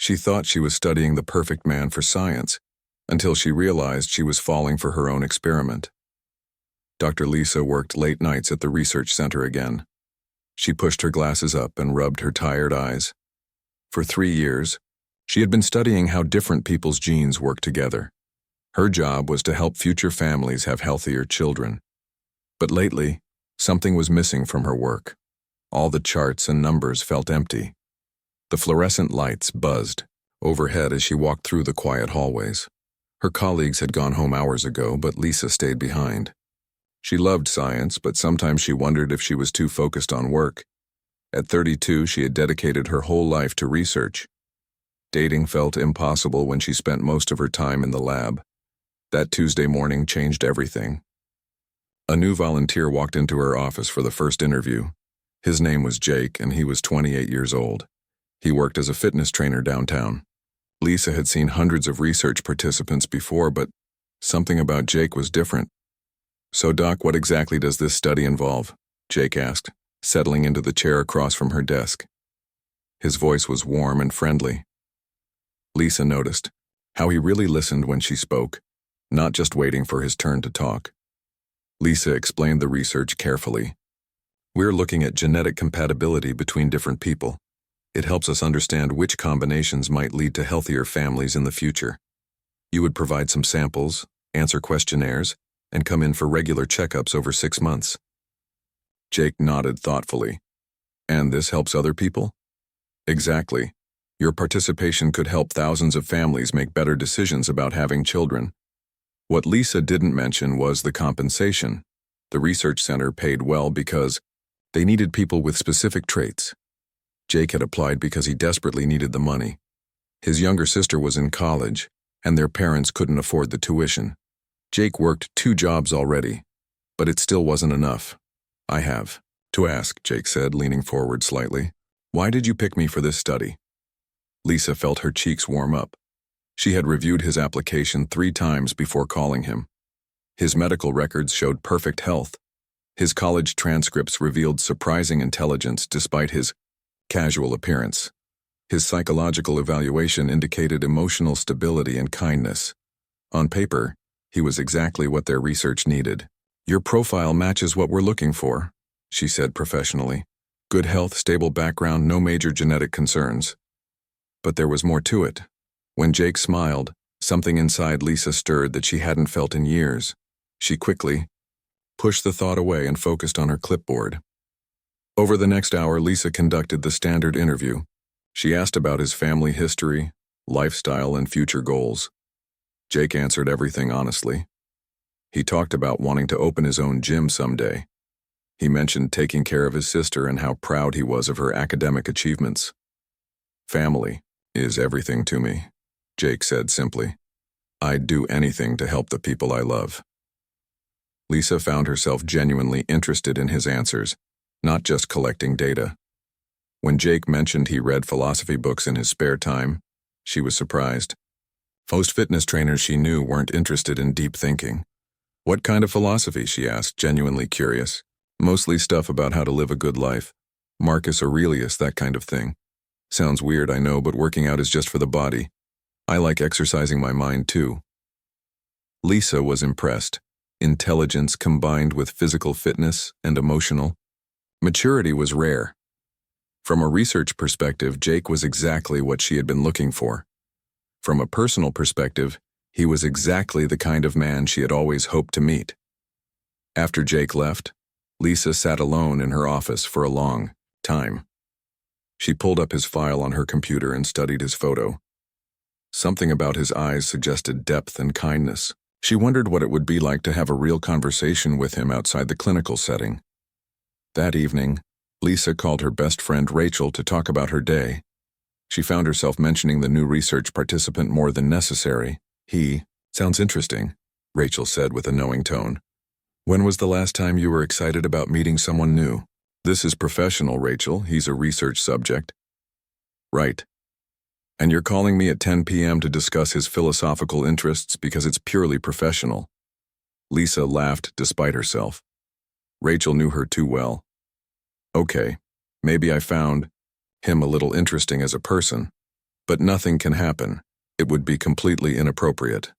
She thought she was studying the perfect man for science, until she realized she was falling for her own experiment. Dr. Lisa worked late nights at the research center again. She pushed her glasses up and rubbed her tired eyes. For 3 years, she had been studying how different people's genes work together. Her job was to help future families have healthier children. But lately, something was missing from her work. All the charts and numbers felt empty. The fluorescent lights buzzed overhead as she walked through the quiet hallways. Her colleagues had gone home hours ago, but Lisa stayed behind. She loved science, but sometimes she wondered if she was too focused on work. At 32, she had dedicated her whole life to research. Dating felt impossible when she spent most of her time in the lab. That Tuesday morning changed everything. A new volunteer walked into her office for the first interview. His name was Jake, and he was 28 years old. He worked as a fitness trainer downtown. Lisa had seen hundreds of research participants before, but something about Jake was different. "So, Doc, what exactly does this study involve?" Jake asked, settling into the chair across from her desk. His voice was warm and friendly. Lisa noticed how he really listened when she spoke, not just waiting for his turn to talk. Lisa explained the research carefully. "We're looking at genetic compatibility between different people. It helps us understand which combinations might lead to healthier families in the future. You would provide some samples, answer questionnaires, and come in for regular checkups over 6 months." Jake nodded thoughtfully. "And this helps other people?" "Exactly. Your participation could help thousands of families make better decisions about having children." What Lisa didn't mention was the compensation. The research center paid well because they needed people with specific traits. Jake had applied because he desperately needed the money. His younger sister was in college, and their parents couldn't afford the tuition. Jake worked 2 jobs already, but it still wasn't enough. "I have to ask," Jake said, leaning forward slightly. "Why did you pick me for this study?" Lisa felt her cheeks warm up. She had reviewed his application 3 times before calling him. His medical records showed perfect health. His college transcripts revealed surprising intelligence despite his casual appearance. His psychological evaluation indicated emotional stability and kindness. On paper, he was exactly what their research needed. "Your profile matches what we're looking for," she said professionally. "Good health, stable background, no major genetic concerns." But there was more to it. When Jake smiled, something inside Lisa stirred that she hadn't felt in years. She quickly pushed the thought away and focused on her clipboard. Over the next hour, Lisa conducted the standard interview. She asked about his family history, lifestyle, and future goals. Jake answered everything honestly. He talked about wanting to open his own gym someday. He mentioned taking care of his sister and how proud he was of her academic achievements. "Family is everything to me," Jake said simply. "I'd do anything to help the people I love." Lisa found herself genuinely interested in his answers, not just collecting data. When Jake mentioned he read philosophy books in his spare time, she was surprised. Most fitness trainers she knew weren't interested in deep thinking. "What kind of philosophy?" she asked, genuinely curious. "Mostly stuff about how to live a good life. Marcus Aurelius, that kind of thing. Sounds weird, I know, but working out is just for the body. I like exercising my mind too." Lisa was impressed. Intelligence combined with physical fitness and emotional maturity was rare. From a research perspective, Jake was exactly what she had been looking for. From a personal perspective, he was exactly the kind of man she had always hoped to meet. After Jake left, Lisa sat alone in her office for a long time. She pulled up his file on her computer and studied his photo. Something about his eyes suggested depth and kindness. She wondered what it would be like to have a real conversation with him outside the clinical setting. That evening, Lisa called her best friend Rachel to talk about her day. She found herself mentioning the new research participant more than necessary. "Sounds interesting," Rachel said with a knowing tone. "When was the last time you were excited about meeting someone new?" "This is professional, Rachel. He's a research subject." "Right. And you're calling me at 10 p.m. to discuss his philosophical interests because it's purely professional." Lisa laughed despite herself. Rachel knew her too well. "Okay, maybe I found him a little interesting as a person, But nothing can happen. It would be completely inappropriate.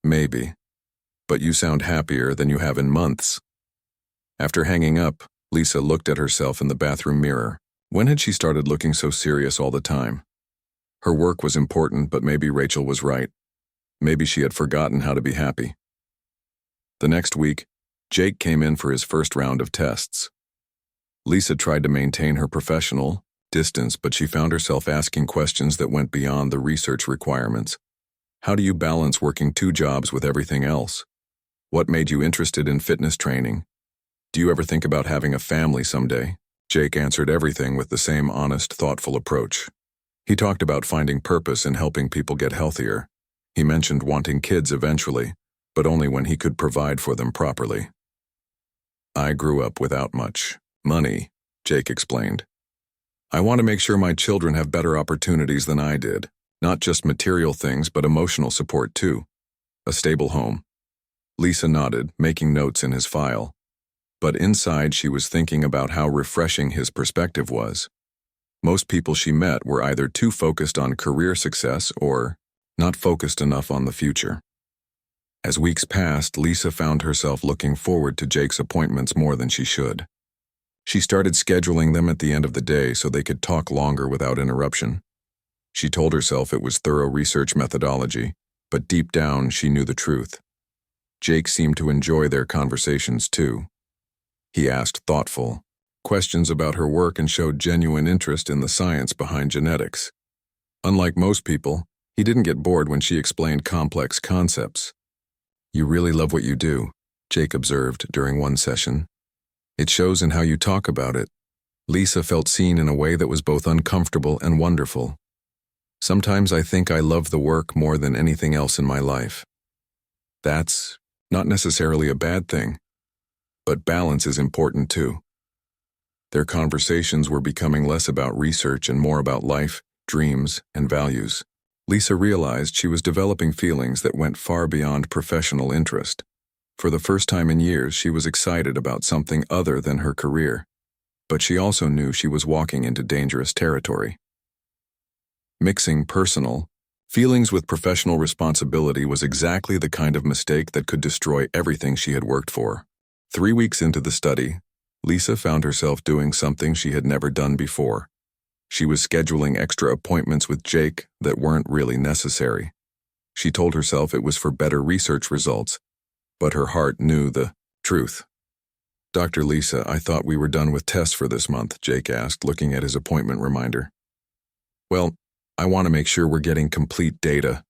Maybe. But you sound happier than you have in months. After hanging up, Lisa looked at herself in the bathroom mirror. When had she started looking so serious all the time? Her work was important, but maybe Rachel was right. Maybe she had forgotten how to be happy. The next week, Jake came in for his first round of tests. Lisa tried to maintain her professional distance, but she found herself asking questions that went beyond the research requirements. How do you balance working 2 jobs with everything else? What made you interested in fitness training? Do you ever think about having a family someday? Jake answered everything with the same honest, thoughtful approach. He talked about finding purpose in helping people get healthier. He mentioned wanting kids eventually, but only when he could provide for them properly. I grew up without much money, Jake explained. I want to make sure my children have better opportunities than I did, not just material things, but emotional support too. A stable home. Lisa nodded, making notes in his file. But inside she was thinking about how refreshing his perspective was. Most people she met were either too focused on career success or not focused enough on the future. As weeks passed, Lisa found herself looking forward to Jake's appointments more than she should. She started scheduling them at the end of the day so they could talk longer without interruption. She told herself it was thorough research methodology, but deep down she knew the truth. Jake seemed to enjoy their conversations too. He asked thoughtful questions about her work and showed genuine interest in the science behind genetics. Unlike most people, he didn't get bored when she explained complex concepts. You really love what you do, Jake observed during one session. It shows in how you talk about it. Lisa felt seen in a way that was both uncomfortable and wonderful. Sometimes I think I love the work more than anything else in my life. That's not necessarily a bad thing, but balance is important too. Their conversations were becoming less about research and more about life, dreams, and values. Lisa realized she was developing feelings that went far beyond professional interest. For the first time in years, she was excited about something other than her career. But she also knew she was walking into dangerous territory. Mixing personal feelings with professional responsibility was exactly the kind of mistake that could destroy everything she had worked for. 3 weeks into the study, Lisa found herself doing something she had never done before. She was scheduling extra appointments with Jake that weren't really necessary. She told herself it was for better research results, but her heart knew the truth. Dr. Lisa, I thought we were done with tests for this month, Jake asked, looking at his appointment reminder. Well, I want to make sure we're getting complete data,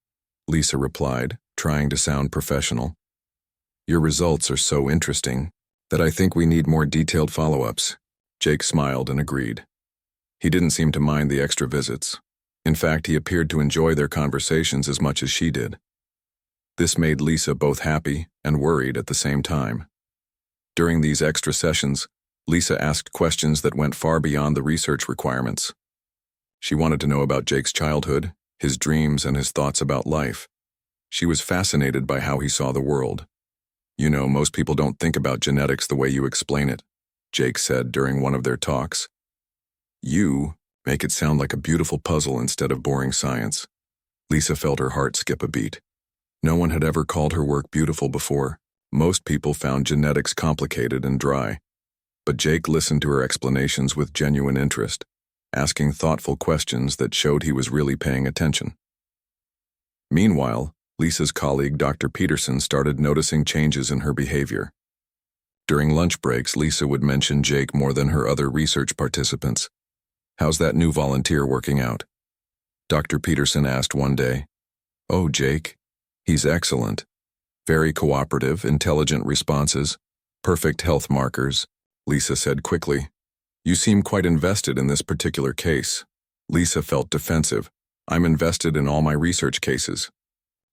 Lisa replied, trying to sound professional. Your results are so interesting that I think we need more detailed follow-ups. Jake smiled and agreed. He didn't seem to mind the extra visits. In fact, he appeared to enjoy their conversations as much as she did. This made Lisa both happy and worried at the same time. During these extra sessions, Lisa asked questions that went far beyond the research requirements. She wanted to know about Jake's childhood, his dreams, and his thoughts about life. She was fascinated by how he saw the world. You know, most people don't think about genetics the way you explain it, Jake said during one of their talks. You make it sound like a beautiful puzzle instead of boring science. Lisa felt her heart skip a beat. No one had ever called her work beautiful before. Most people found genetics complicated and dry. But Jake listened to her explanations with genuine interest, asking thoughtful questions that showed he was really paying attention. Meanwhile, Lisa's colleague Dr. Peterson started noticing changes in her behavior. During lunch breaks, Lisa would mention Jake more than her other research participants. How's that new volunteer working out? Dr. Peterson asked one day. Oh, Jake. He's excellent. Very cooperative, intelligent responses, perfect health markers, Lisa said quickly. You seem quite invested in this particular case. Lisa felt defensive. I'm invested in all my research cases.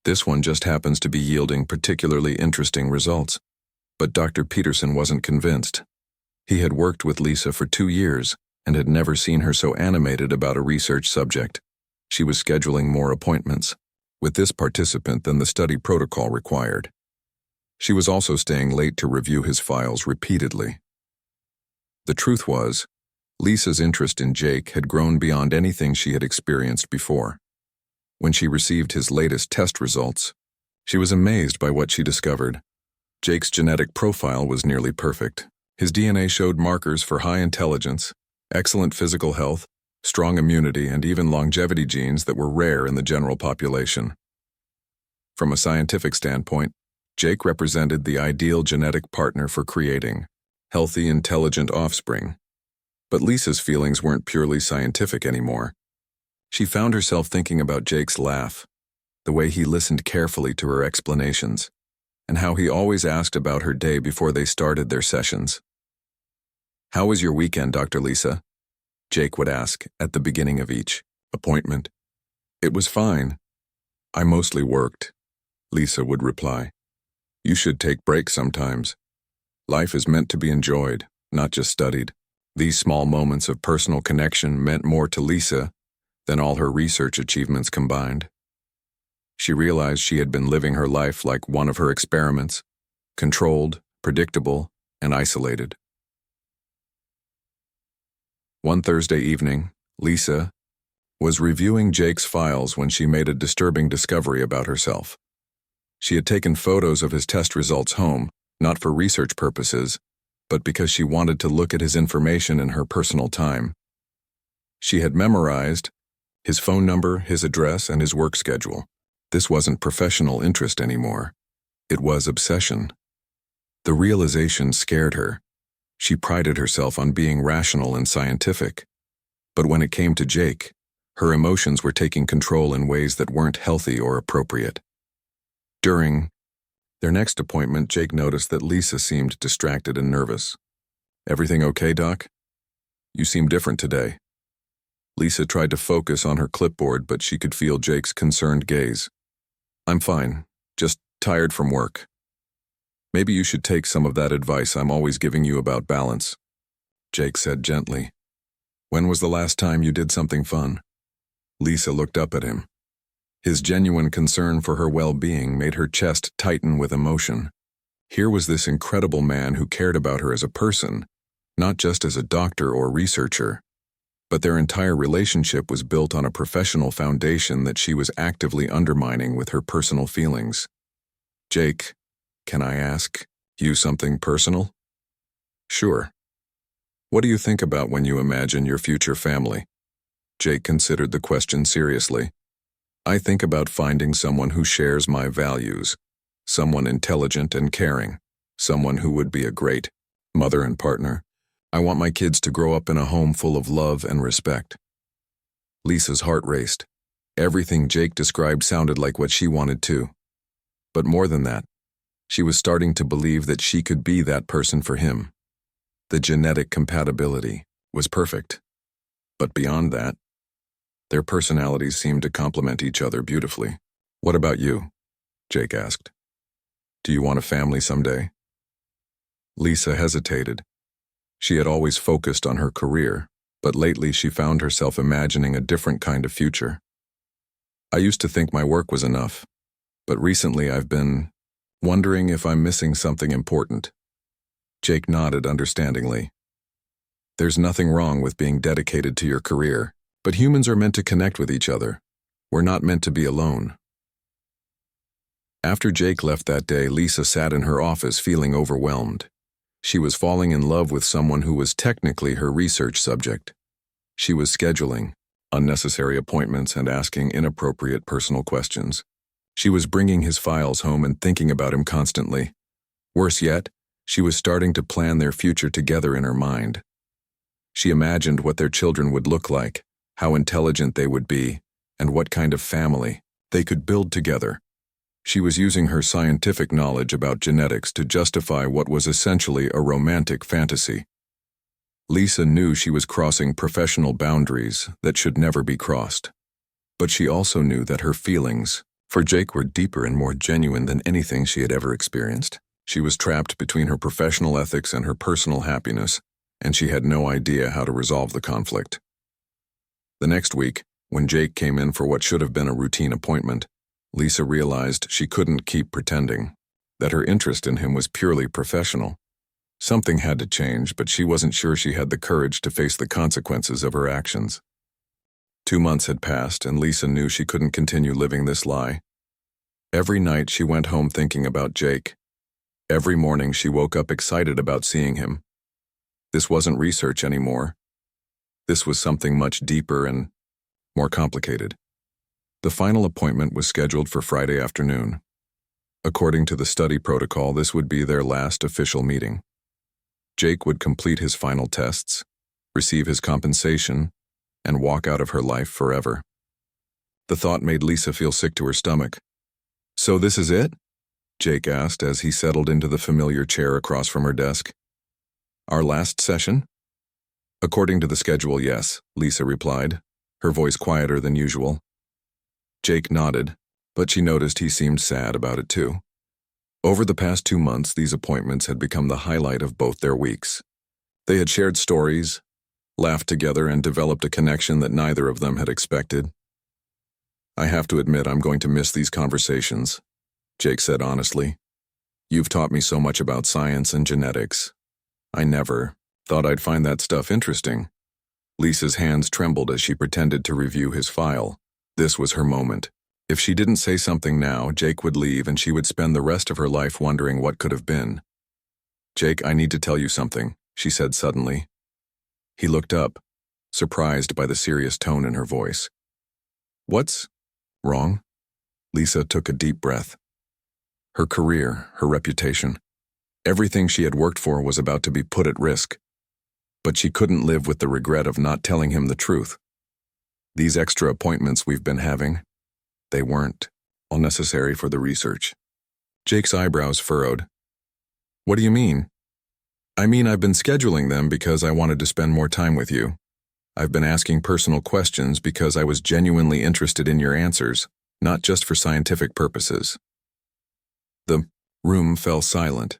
This one just happens to be yielding particularly interesting results. But Dr. Peterson wasn't convinced. He had worked with Lisa for 2 years and had never seen her so animated about a research subject. She was scheduling more appointments with this participant than the study protocol required. She was also staying late to review his files repeatedly. The truth was, Lisa's interest in Jake had grown beyond anything she had experienced before. When she received his latest test results, she was amazed by what she discovered. Jake's genetic profile was nearly perfect. His DNA showed markers for high intelligence, excellent physical health, strong immunity, and even longevity genes that were rare in the general population. From a scientific standpoint, Jake represented the ideal genetic partner for creating healthy, intelligent offspring. But Lisa's feelings weren't purely scientific anymore. She found herself thinking about Jake's laugh, the way he listened carefully to her explanations, and how he always asked about her day before they started their sessions. "How was your weekend, Dr. Lisa?" Jake would ask at the beginning of each appointment. "It was fine. I mostly worked," Lisa would reply. "You should take breaks sometimes. Life is meant to be enjoyed, not just studied." These small moments of personal connection meant more to Lisa than all her research achievements combined. She realized she had been living her life like one of her experiments, controlled, predictable, and isolated. One Thursday evening, Lisa was reviewing Jake's files when she made a disturbing discovery about herself. She had taken photos of his test results home, not for research purposes, but because she wanted to look at his information in her personal time. She had memorized his phone number, his address, and his work schedule. This wasn't professional interest anymore. It was obsession. The realization scared her. She prided herself on being rational and scientific. But when it came to Jake, her emotions were taking control in ways that weren't healthy or appropriate. During their next appointment, Jake noticed that Lisa seemed distracted and nervous. "Everything okay, Doc? You seem different today." Lisa tried to focus on her clipboard, but she could feel Jake's concerned gaze. "I'm fine, just tired from work. Maybe you should take some of that advice I'm always giving you about balance," Jake said gently. "When was the last time you did something fun?" Lisa looked up at him. His genuine concern for her well-being made her chest tighten with emotion. Here was this incredible man who cared about her as a person, not just as a doctor or researcher. But their entire relationship was built on a professional foundation that she was actively undermining with her personal feelings. "Jake, can I ask you something personal?" "Sure. What do you think about when you imagine your future family?" Jake considered the question seriously. "I think about finding someone who shares my values, someone intelligent and caring, someone who would be a great mother and partner. I want my kids to grow up in a home full of love and respect." Lisa's heart raced. Everything Jake described sounded like what she wanted too. But more than that, she was starting to believe that she could be that person for him. The genetic compatibility was perfect. But beyond that, their personalities seemed to complement each other beautifully. "What about you?" Jake asked. "Do you want a family someday?" Lisa hesitated. She had always focused on her career, but lately she found herself imagining a different kind of future. "I used to think my work was enough, but recently I've been wondering if I'm missing something important." Jake nodded understandingly. "There's nothing wrong with being dedicated to your career, but humans are meant to connect with each other. We're not meant to be alone." After Jake left that day, Lisa sat in her office feeling overwhelmed. She was falling in love with someone who was technically her research subject. She was scheduling unnecessary appointments and asking inappropriate personal questions. She was bringing his files home and thinking about him constantly. Worse yet, she was starting to plan their future together in her mind. She imagined what their children would look like, how intelligent they would be, and what kind of family they could build together. She was using her scientific knowledge about genetics to justify what was essentially a romantic fantasy. Lisa knew she was crossing professional boundaries that should never be crossed. But she also knew that her feelings for Jake were deeper and more genuine than anything she had ever experienced. She was trapped between her professional ethics and her personal happiness, and she had no idea how to resolve the conflict. The next week, when Jake came in for what should have been a routine appointment, Lisa realized she couldn't keep pretending that her interest in him was purely professional. Something had to change, but she wasn't sure she had the courage to face the consequences of her actions. 2 months had passed, and Lisa knew she couldn't continue living this lie. Every night she went home thinking about Jake. Every morning she woke up excited about seeing him. This wasn't research anymore. This was something much deeper and more complicated. The final appointment was scheduled for Friday afternoon. According to the study protocol, this would be their last official meeting. Jake would complete his final tests, receive his compensation, and walk out of her life forever. The thought made Lisa feel sick to her stomach. "So this is it?" Jake asked as he settled into the familiar chair across from her desk. "Our last session?" "According to the schedule, yes," Lisa replied, her voice quieter than usual. Jake nodded, but she noticed he seemed sad about it too. Over the past 2 months, these appointments had become the highlight of both their weeks. They had shared stories, laughed together, and developed a connection that neither of them had expected. "I have to admit I'm going to miss these conversations," Jake said honestly. "You've taught me so much about science and genetics. I never thought I'd find that stuff interesting." Lisa's hands trembled as she pretended to review his file. This was her moment. If she didn't say something now, Jake would leave and she would spend the rest of her life wondering what could have been. "Jake, I need to tell you something," she said suddenly. He looked up, surprised by the serious tone in her voice. "What's wrong?" Lisa took a deep breath. Her career, her reputation, everything she had worked for was about to be put at risk. But she couldn't live with the regret of not telling him the truth. These extra appointments we've been having, they weren't all necessary for the research. Jake's eyebrows furrowed. "What do you mean?" "I mean, I've been scheduling them because I wanted to spend more time with you. I've been asking personal questions because I was genuinely interested in your answers, not just for scientific purposes." The room fell silent.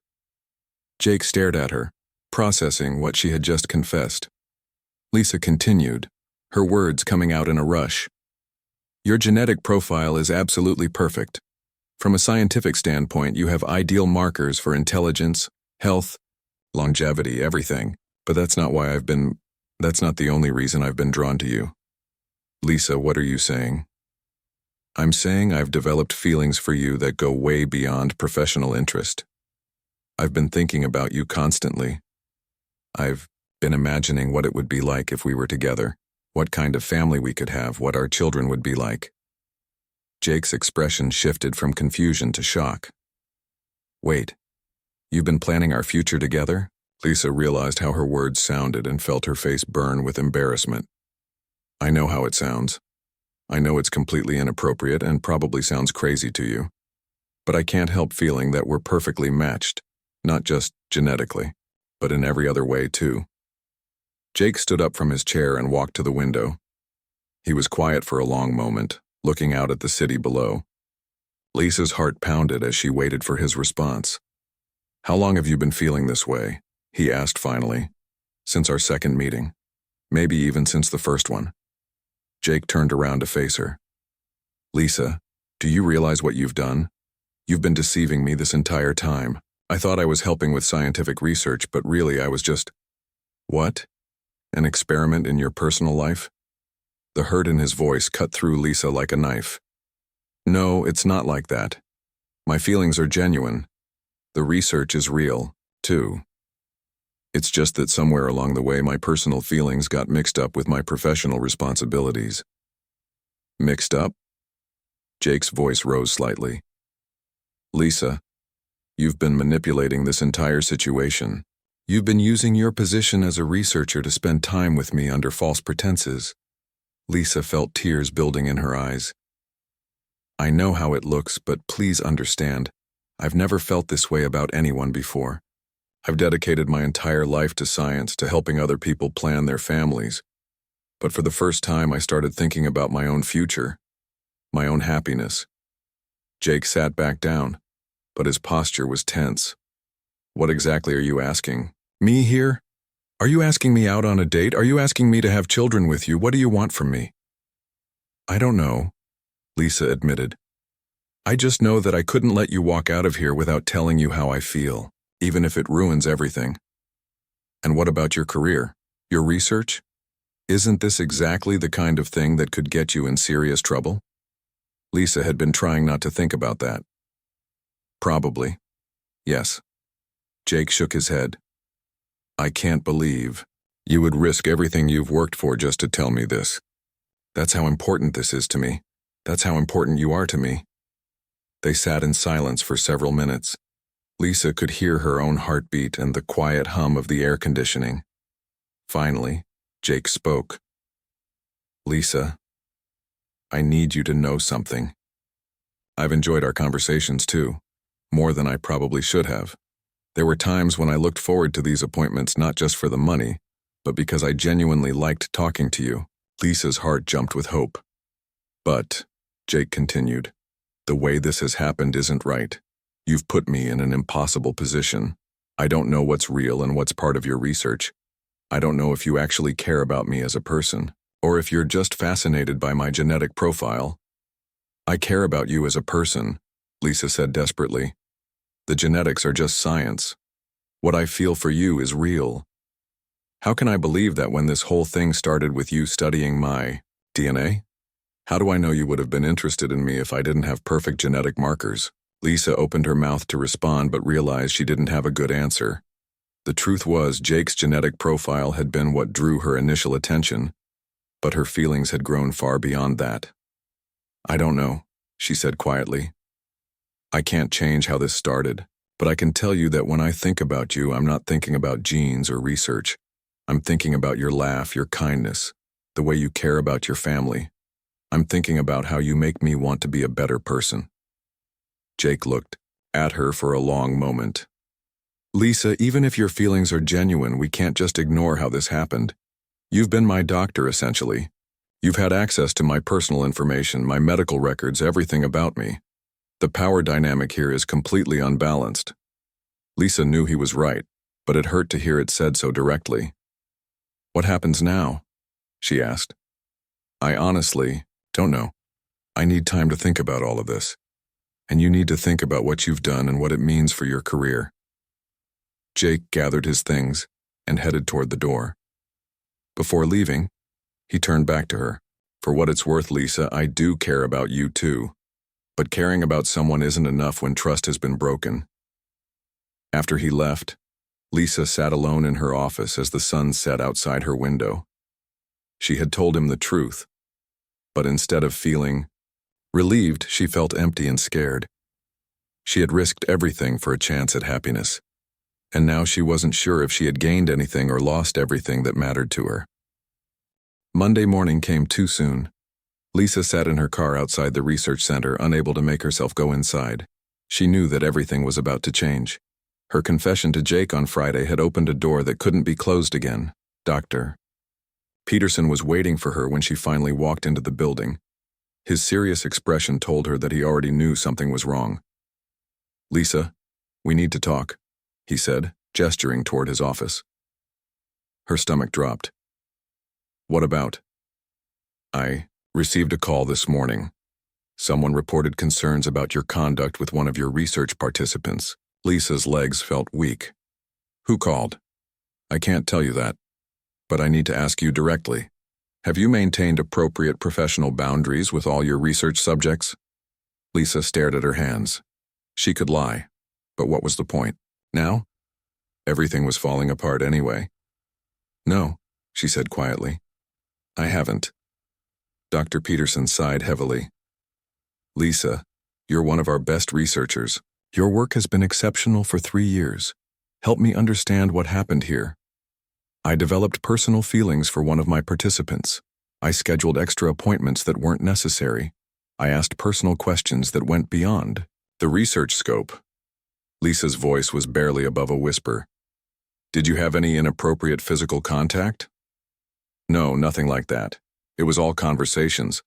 Jake stared at her, processing what she had just confessed. Lisa continued, her words coming out in a rush. "Your genetic profile is absolutely perfect. From a scientific standpoint, you have ideal markers for intelligence, health, longevity, everything. But that's not the only reason I've been drawn to you." "Lisa, what are you saying?" "I'm saying I've developed feelings for you that go way beyond professional interest. I've been thinking about you constantly. I've been imagining what it would be like if we were together, what kind of family we could have, what our children would be like." Jake's expression shifted from confusion to shock. "Wait, you've been planning our future together?" Lisa realized how her words sounded and felt her face burn with embarrassment. "I know how it sounds. I know it's completely inappropriate and probably sounds crazy to you. But I can't help feeling that we're perfectly matched, not just genetically, but in every other way too." Jake stood up from his chair and walked to the window. He was quiet for a long moment, looking out at the city below. Lisa's heart pounded as she waited for his response. "How long have you been feeling this way?" he asked finally. "Since our second meeting. Maybe even since the first one." Jake turned around to face her. "Lisa, do you realize what you've done? You've been deceiving me this entire time. I thought I was helping with scientific research, but really I was just—" "What? An experiment in your personal life?" The hurt in his voice cut through Lisa like a knife. "No, it's not like that. My feelings are genuine. The research is real, too. It's just that somewhere along the way my personal feelings got mixed up with my professional responsibilities." "Mixed up?" Jake's voice rose slightly. "Lisa, you've been manipulating this entire situation. You've been using your position as a researcher to spend time with me under false pretenses." Lisa felt tears building in her eyes. "I know how it looks, but please understand, I've never felt this way about anyone before. I've dedicated my entire life to science, to helping other people plan their families. But for the first time, I started thinking about my own future, my own happiness." Jake sat back down, but his posture was tense. "What exactly are you asking? Me here? Are you asking me out on a date? Are you asking me to have children with you? What do you want from me?" "I don't know," Lisa admitted. "I just know that I couldn't let you walk out of here without telling you how I feel, even if it ruins everything." And what about your career? Your research? Isn't this exactly the kind of thing that could get you in serious trouble? Lisa had been trying not to think about that. Probably. Yes. Jake shook his head. I can't believe you would risk everything you've worked for just to tell me this. That's how important this is to me. That's how important you are to me. They sat in silence for several minutes. Lisa could hear her own heartbeat and the quiet hum of the air conditioning. Finally, Jake spoke. Lisa, I need you to know something. I've enjoyed our conversations too, more than I probably should have. There were times when I looked forward to these appointments not just for the money, but because I genuinely liked talking to you. Lisa's heart jumped with hope. But, Jake continued, the way this has happened isn't right. You've put me in an impossible position. I don't know what's real and what's part of your research. I don't know if you actually care about me as a person, or if you're just fascinated by my genetic profile. I care about you as a person, Lisa said desperately. The genetics are just science. What I feel for you is real. How can I believe that when this whole thing started with you studying my DNA? How do I know you would have been interested in me if I didn't have perfect genetic markers? Lisa opened her mouth to respond but realized she didn't have a good answer. The truth was, Jake's genetic profile had been what drew her initial attention, but her feelings had grown far beyond that. I don't know, she said quietly. I can't change how this started, but I can tell you that when I think about you, I'm not thinking about genes or research. I'm thinking about your laugh, your kindness, the way you care about your family. I'm thinking about how you make me want to be a better person. Jake looked at her for a long moment. Lisa, even if your feelings are genuine, we can't just ignore how this happened. You've been my doctor, essentially. You've had access to my personal information, my medical records, everything about me. The power dynamic here is completely unbalanced. Lisa knew he was right, but it hurt to hear it said so directly. What happens now? She asked. I honestly don't know. I need time to think about all of this. And you need to think about what you've done and what it means for your career. Jake gathered his things and headed toward the door. Before leaving, he turned back to her. For what it's worth, Lisa, I do care about you too. But caring about someone isn't enough when trust has been broken. After he left, Lisa sat alone in her office as the sun set outside her window. She had told him the truth, but instead of feeling relieved, she felt empty and scared. She had risked everything for a chance at happiness, and now she wasn't sure if she had gained anything or lost everything that mattered to her. Monday morning came too soon. Lisa sat in her car outside the research center, unable to make herself go inside. She knew that everything was about to change. Her confession to Jake on Friday had opened a door that couldn't be closed again. Dr. Peterson was waiting for her when she finally walked into the building. His serious expression told her that he already knew something was wrong. Lisa, we need to talk, he said, gesturing toward his office. Her stomach dropped. What about? I received a call this morning. Someone reported concerns about your conduct with one of your research participants. Lisa's legs felt weak. Who called? I can't tell you that, but I need to ask you directly. Have you maintained appropriate professional boundaries with all your research subjects? Lisa stared at her hands. She could lie, but what was the point? Now? Everything was falling apart anyway. No, she said quietly. I haven't. Dr. Peterson sighed heavily. Lisa, you're one of our best researchers. Your work has been exceptional for 3 years. Help me understand what happened here. I developed personal feelings for one of my participants. I scheduled extra appointments that weren't necessary. I asked personal questions that went beyond the research scope. Lisa's voice was barely above a whisper. Did you have any inappropriate physical contact? No, nothing like that. It was all conversations,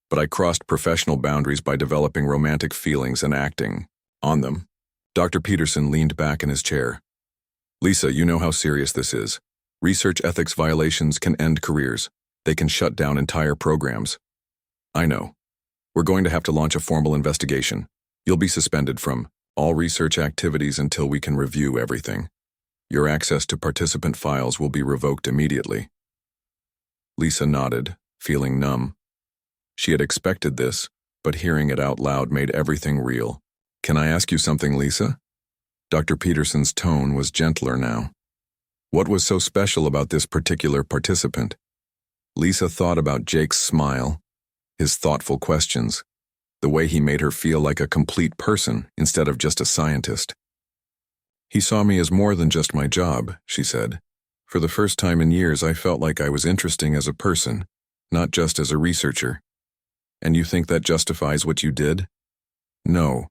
but I crossed professional boundaries by developing romantic feelings and acting on them. Dr. Peterson leaned back in his chair. Lisa, you know how serious this is. Research ethics violations can end careers. They can shut down entire programs. I know. We're going to have to launch a formal investigation. You'll be suspended from all research activities until we can review everything. Your access to participant files will be revoked immediately. Lisa nodded, feeling numb. She had expected this, but hearing it out loud made everything real. Can I ask you something, Lisa? Dr. Peterson's tone was gentler now. What was so special about this particular participant? Lisa thought about Jake's smile, his thoughtful questions, the way he made her feel like a complete person instead of just a scientist. He saw me as more than just my job, she said. For the first time in years, I felt like I was interesting as a person, not just as a researcher. And you think that justifies what you did? No.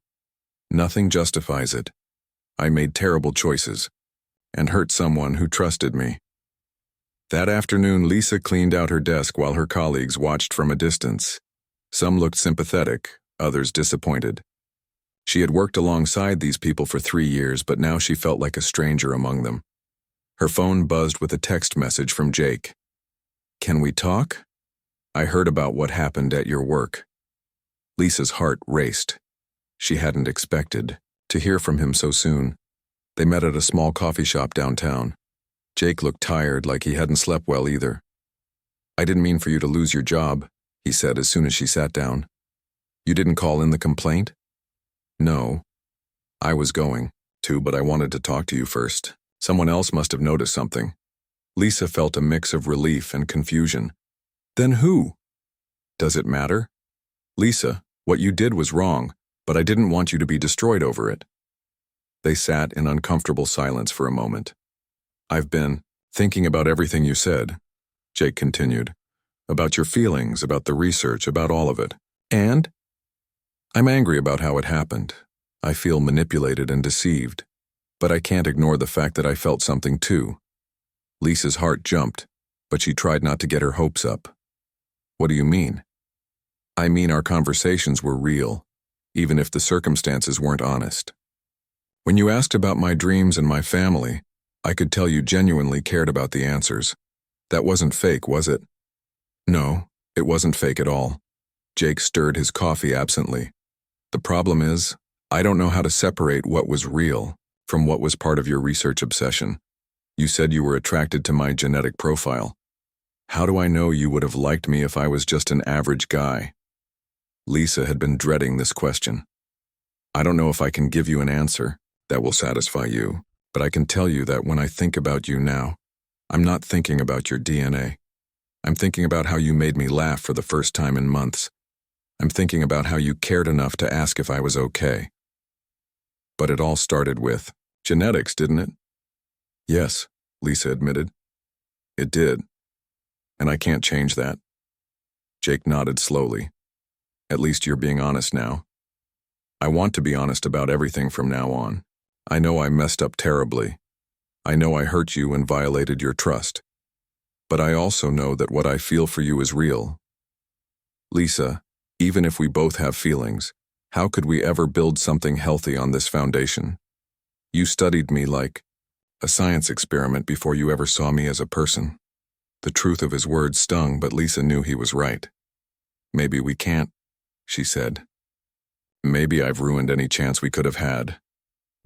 Nothing justifies it. I made terrible choices and hurt someone who trusted me. That afternoon, Lisa cleaned out her desk while her colleagues watched from a distance. Some looked sympathetic, others disappointed. She had worked alongside these people for 3 years, but now she felt like a stranger among them. Her phone buzzed with a text message from Jake. Can we talk? I heard about what happened at your work. Lisa's heart raced. She hadn't expected to hear from him so soon. They met at a small coffee shop downtown. Jake looked tired, like he hadn't slept well either. I didn't mean for you to lose your job, he said as soon as she sat down. You didn't call in the complaint? No. I was going to, but I wanted to talk to you first. Someone else must have noticed something. Lisa felt a mix of relief and confusion. Then who? Does it matter? Lisa, what you did was wrong, but I didn't want you to be destroyed over it. They sat in uncomfortable silence for a moment. I've been thinking about everything you said, Jake continued. About your feelings, about the research, about all of it. And? I'm angry about how it happened. I feel manipulated and deceived. But I can't ignore the fact that I felt something too. Lisa's heart jumped, but she tried not to get her hopes up. What do you mean? I mean our conversations were real, even if the circumstances weren't honest. When you asked about my dreams and my family, I could tell you genuinely cared about the answers. That wasn't fake, was it? No, it wasn't fake at all. Jake stirred his coffee absently. The problem is, I don't know how to separate what was real from what was part of your research obsession. You said you were attracted to my genetic profile. How do I know you would have liked me if I was just an average guy? Lisa had been dreading this question. I don't know if I can give you an answer that will satisfy you, but I can tell you that when I think about you now, I'm not thinking about your DNA. I'm thinking about how you made me laugh for the first time in months. I'm thinking about how you cared enough to ask if I was okay. But it all started with genetics, didn't it? Yes, Lisa admitted. It did. And I can't change that. Jake nodded slowly. At least you're being honest now. I want to be honest about everything from now on. I know I messed up terribly. I know I hurt you and violated your trust. But I also know that what I feel for you is real. Lisa, even if we both have feelings, how could we ever build something healthy on this foundation? You studied me like a science experiment before you ever saw me as a person. The truth of his words stung, but Lisa knew he was right. Maybe we can't, she said. Maybe I've ruined any chance we could have had.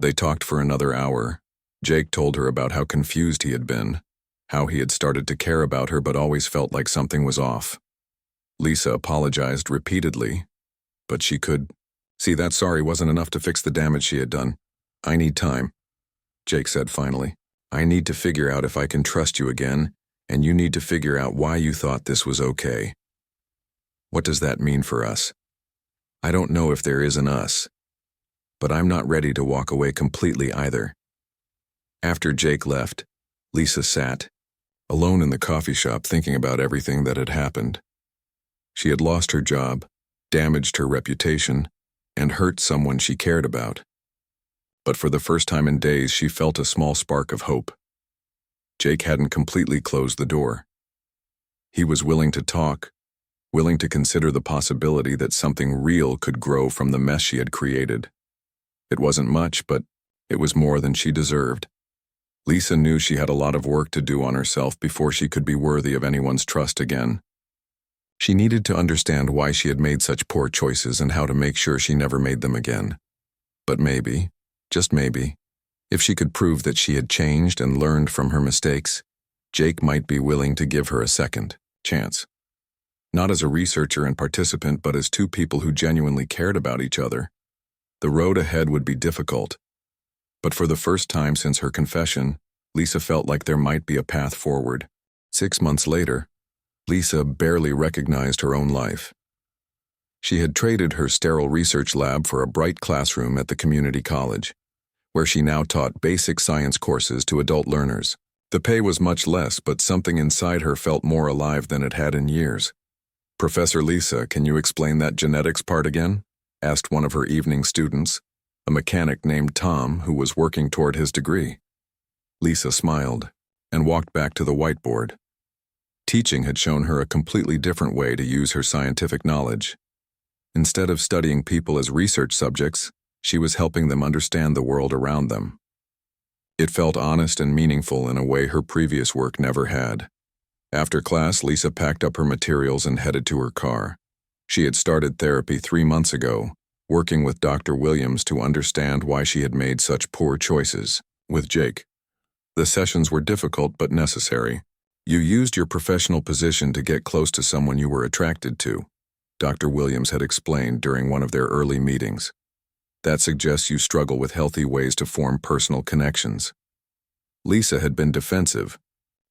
They talked for another hour. Jake told her about how confused he had been, how he had started to care about her but always felt like something was off. Lisa apologized repeatedly, but she could see that sorry wasn't enough to fix the damage she had done. I need time, Jake said finally. I need to figure out if I can trust you again, and you need to figure out why you thought this was okay. What does that mean for us? I don't know if there is an us, but I'm not ready to walk away completely either. After Jake left, Lisa sat, alone in the coffee shop thinking about everything that had happened. She had lost her job, damaged her reputation, and hurt someone she cared about. But for the first time in days, she felt a small spark of hope. Jake hadn't completely closed the door. He was willing to talk, willing to consider the possibility that something real could grow from the mess she had created. It wasn't much, but it was more than she deserved. Lisa knew she had a lot of work to do on herself before she could be worthy of anyone's trust again. She needed to understand why she had made such poor choices and how to make sure she never made them again. But maybe, just maybe, If she could prove that she had changed and learned from her mistakes, Jake might be willing to give her a second chance. Not as a researcher and participant, but as two people who genuinely cared about each other. The road ahead would be difficult, but for the first time since her confession, Lisa felt like there might be a path forward. 6 months later, Lisa barely recognized her own life. She had traded her sterile research lab for a bright classroom at the community college, where she now taught basic science courses to adult learners. The pay was much less, but something inside her felt more alive than it had in years. "Professor Lisa, can you explain that genetics part again?" asked one of her evening students, a mechanic named Tom who was working toward his degree. Lisa smiled and walked back to the whiteboard. Teaching had shown her a completely different way to use her scientific knowledge. Instead of studying people as research subjects, she was helping them understand the world around them. It felt honest and meaningful in a way her previous work never had. After class, Lisa packed up her materials and headed to her car. She had started therapy 3 months ago, working with Dr. Williams to understand why she had made such poor choices with Jake. The sessions were difficult but necessary. "You used your professional position to get close to someone you were attracted to," Dr. Williams had explained during one of their early meetings. "That suggests you struggle with healthy ways to form personal connections." Lisa had been defensive.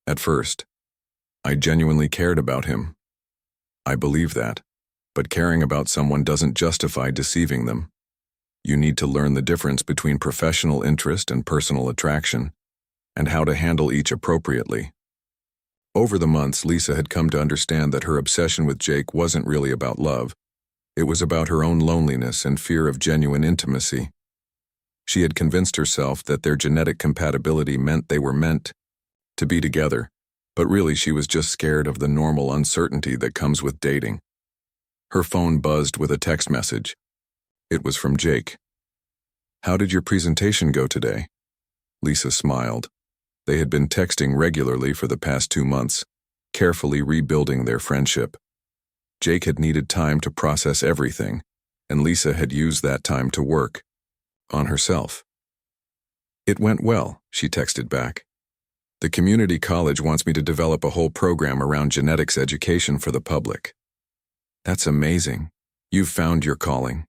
At first, "I genuinely cared about him." "I believe that. But caring about someone doesn't justify deceiving them. You need to learn the difference between professional interest and personal attraction, and how to handle each appropriately." Over the months, Lisa had come to understand that her obsession with Jake wasn't really about love. It was about her own loneliness and fear of genuine intimacy. She had convinced herself that their genetic compatibility meant they were meant to be together, but really she was just scared of the normal uncertainty that comes with dating. Her phone buzzed with a text message. It was from Jake. "How did your presentation go today?" Lisa smiled. They had been texting regularly for the past 2 months, carefully rebuilding their friendship. Jake had needed time to process everything, and Lisa had used that time to work on herself. "It went well," she texted back. "The community college wants me to develop a whole program around genetics education for the public." "That's amazing. You've found your calling."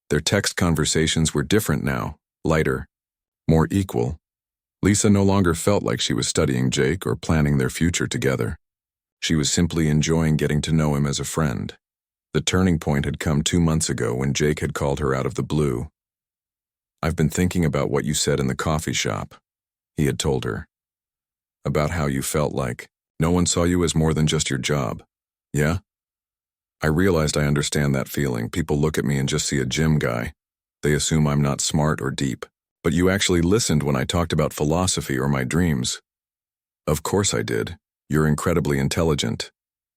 Their text conversations were different now, lighter, more equal. Lisa no longer felt like she was studying Jake or planning their future together. She was simply enjoying getting to know him as a friend. The turning point had come 2 months ago when Jake had called her out of the blue. "I've been thinking about what you said in the coffee shop," he had told her. "About how you felt like no one saw you as more than just your job. Yeah? I realized I understand that feeling. People look at me and just see a gym guy. They assume I'm not smart or deep. But you actually listened when I talked about philosophy or my dreams." "Of course I did. You're incredibly intelligent."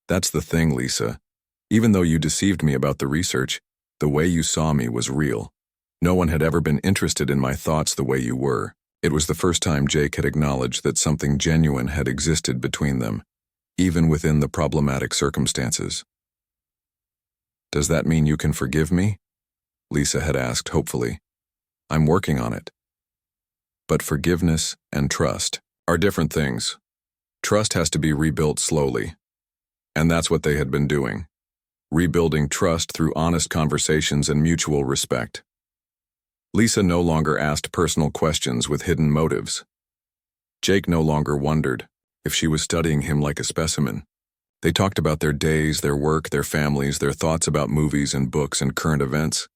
"That's the thing, Lisa. Even though you deceived me about the research, the way you saw me was real. No one had ever been interested in my thoughts the way you were." It was the first time Jake had acknowledged that something genuine had existed between them, even within the problematic circumstances. "Does that mean you can forgive me?" Lisa had asked hopefully. "I'm working on it." But forgiveness and trust are different things. Trust has to be rebuilt slowly. And that's what they had been doing. Rebuilding trust through honest conversations and mutual respect. Lisa no longer asked personal questions with hidden motives. Jake no longer wondered if she was studying him like a specimen. They talked about their days, their work, their families, their thoughts about movies and books and current events.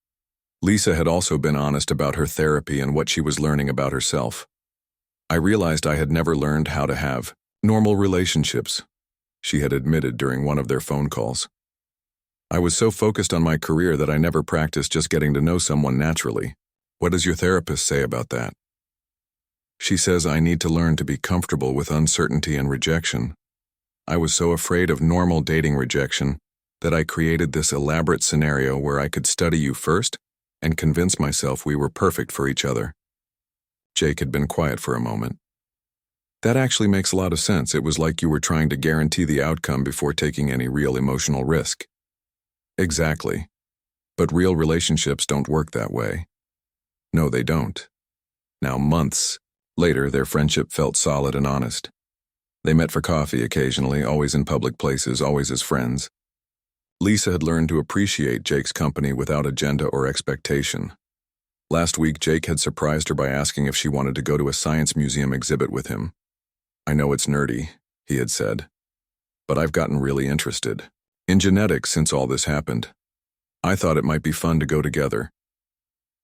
Lisa had also been honest about her therapy and what she was learning about herself. "I realized I had never learned how to have normal relationships," she had admitted during one of their phone calls. "I was so focused on my career that I never practiced just getting to know someone naturally." "What does your therapist say about that?" "She says I need to learn to be comfortable with uncertainty and rejection. I was so afraid of normal dating rejection that I created this elaborate scenario where I could study you first and convince myself we were perfect for each other." Jake had been quiet for a moment. "That actually makes a lot of sense. It was like you were trying to guarantee the outcome before taking any real emotional risk." "Exactly. But real relationships don't work that way." "No, they don't. Now, months later, their friendship felt solid and honest. They met for coffee occasionally, always in public places, always as friends. Lisa had learned to appreciate Jake's company without agenda or expectation. Last week, Jake had surprised her by asking if she wanted to go to a science museum exhibit with him. "I know it's nerdy," he had said, "but I've gotten really interested in genetics since all this happened. I thought it might be fun to go together."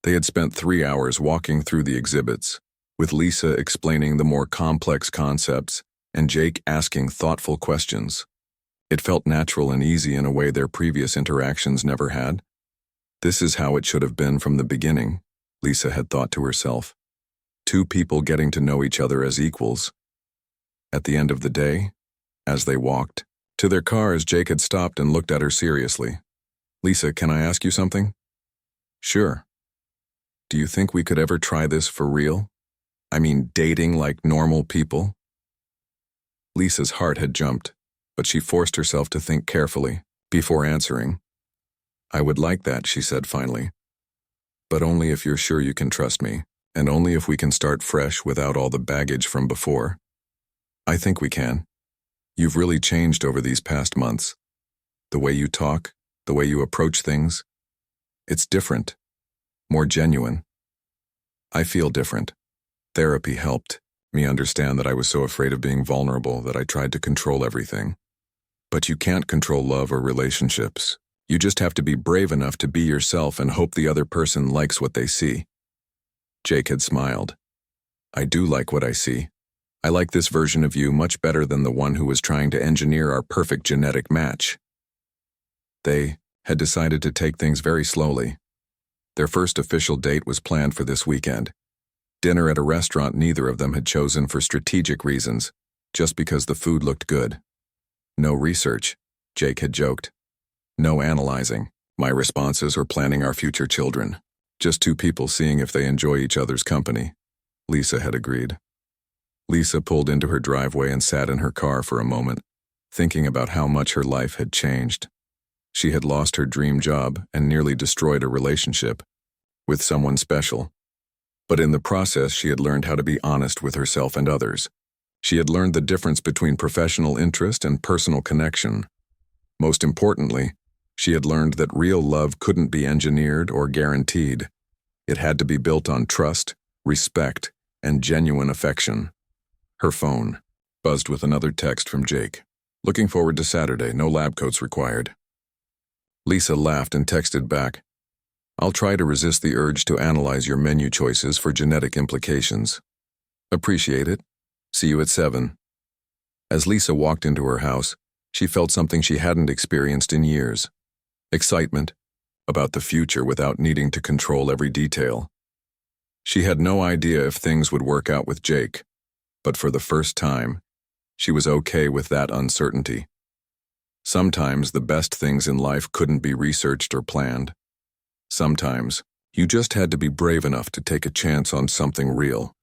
They had spent 3 hours walking through the exhibits, with Lisa explaining the more complex concepts and Jake asking thoughtful questions. It felt natural and easy in a way their previous interactions never had. This is how it should have been from the beginning, Lisa had thought to herself. Two people getting to know each other as equals. At the end of the day, as they walked to their cars, Jake had stopped and looked at her seriously. "Lisa, can I ask you something?" "Sure." "Do you think we could ever try this for real? I mean, dating like normal people?" Lisa's heart had jumped, but she forced herself to think carefully before answering. "I would like that," she said finally. "But only if you're sure you can trust me, and only if we can start fresh without all the baggage from before." "I think we can. You've really changed over these past months. The way you talk, the way you approach things. It's different, more genuine. I feel different. Therapy helped me understand that I was so afraid of being vulnerable that I tried to control everything. But you can't control love or relationships. You just have to be brave enough to be yourself and hope the other person likes what they see." Jake had smiled. "I do like what I see. I like this version of you much better than the one who was trying to engineer our perfect genetic match." They had decided to take things very slowly. Their first official date was planned for this weekend. Dinner at a restaurant neither of them had chosen for strategic reasons, just because the food looked good. "No research," Jake had joked. "No analyzing my responses or planning our future children. Just two people seeing if they enjoy each other's company," Lisa had agreed. Lisa pulled into her driveway and sat in her car for a moment, thinking about how much her life had changed. She had lost her dream job and nearly destroyed a relationship with someone special. But in the process, she had learned how to be honest with herself and others. She had learned the difference between professional interest and personal connection. Most importantly, she had learned that real love couldn't be engineered or guaranteed. It had to be built on trust, respect, and genuine affection. Her phone buzzed with another text from Jake. "Looking forward to Saturday, no lab coats required." Lisa laughed and texted back, "I'll try to resist the urge to analyze your menu choices for genetic implications. Appreciate it. See you at 7. As Lisa walked into her house, she felt something she hadn't experienced in years. Excitement about the future without needing to control every detail. She had no idea if things would work out with Jake, but for the first time, she was okay with that uncertainty. Sometimes the best things in life couldn't be researched or planned. Sometimes, you just had to be brave enough to take a chance on something real.